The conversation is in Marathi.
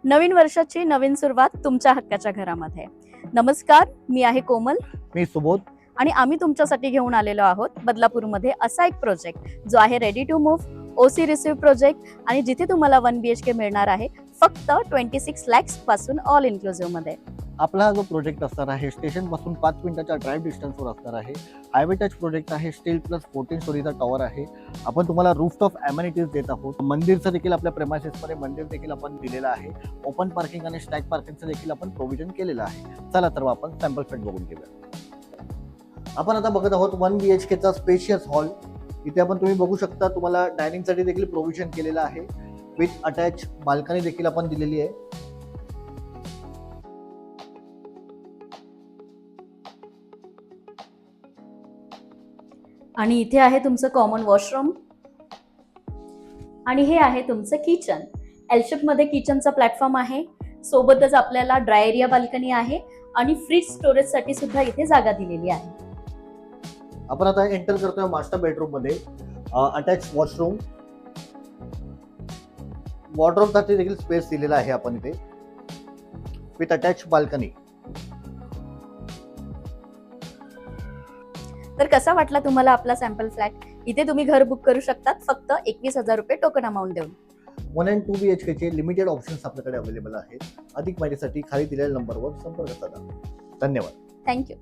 नवीन वर्षाची नवीन सुरुवात तुमच्या हक्काच्या घरामध्ये. नमस्कार, मी आहे कोमल मी सुबोध. आणि आम्ही तुमच्यासाठी घेऊन आलेलो आहोत बदलापूरमध्ये असा एक प्रोजेक्ट जो आहे ready to move OC receive project, आणि जिथे तुम्हाला 1 BHK मिळणार आहे फक्त 26 lakhs पासून ऑल इन्क्लुसिव्ह मध्ये. आपला हा जो प्रोजेक्ट असणार आहे स्टेशन पासून 5 मिनिटाच्या ड्राईव्ह डिस्टन्सवर असणार आहे. हायवे टच प्रोजेक्ट आहे. स्टील प्लस 14 स्टोरीचा टॉवर आहे. आपण तुम्हाला रूफटॉप अमेनिटीज देत आहोत. मंदिरचं देखील आपल्या प्रेमाइसेसमध्ये मंदिर देखील आपण दिलेलं आहे. ओपन पार्किंग आणि स्टॅक पार्किंगचं देखील आपण प्रोव्हिजन केलेलं आहे. चला तर आपण सॅम्पल फ्लॅट बघून घेऊया. आपण आता बघत आहोत 1 BHKचा स्पेशियस हॉल. इथे आपण तुम्ही बघू शकता, तुम्हाला डायनिंगसाठी देखील प्रोव्हिजन केलेलं आहे. विथ अटॅच बाल्कनी देखील आपण दिलेली आहे. आणि इथे आहे तुमचं कॉमन वॉशरूम, आणि हे आहे तुमचं किचन. एलशेप मध्ये किचनचा प्लॅटफॉर्म आहे. सोबतच आपल्याला ड्राय एरिया बाल्कनी आहे आणि फ्रीज स्टोरेज साठी सुद्धा इथे जागा दिलेली आहे. आपण आता एंटर करतोय मास्टर बेडरूम मध्ये. अटॅच वॉशरूम, वॉर्डरोब साठी देखील स्पेस दिलेला आहे आपण इथे. With attach balcony. तर कसा वाटला तुम्हाला आपला सॅम्पल फ्लॅट? इथे तुम्ही घर बुक करू शकतात फक्त 21,000 रुपये टोकन अमाऊंट देऊन. 1 and 2 BHK चे लिमिटेड ऑप्शन्स आपल्याकडे अवेलेबल आहेत. अधिक माहितीसाठी खाली दिलेल्या नंबरवर संपर्क साधा. धन्यवाद. थँक्यू.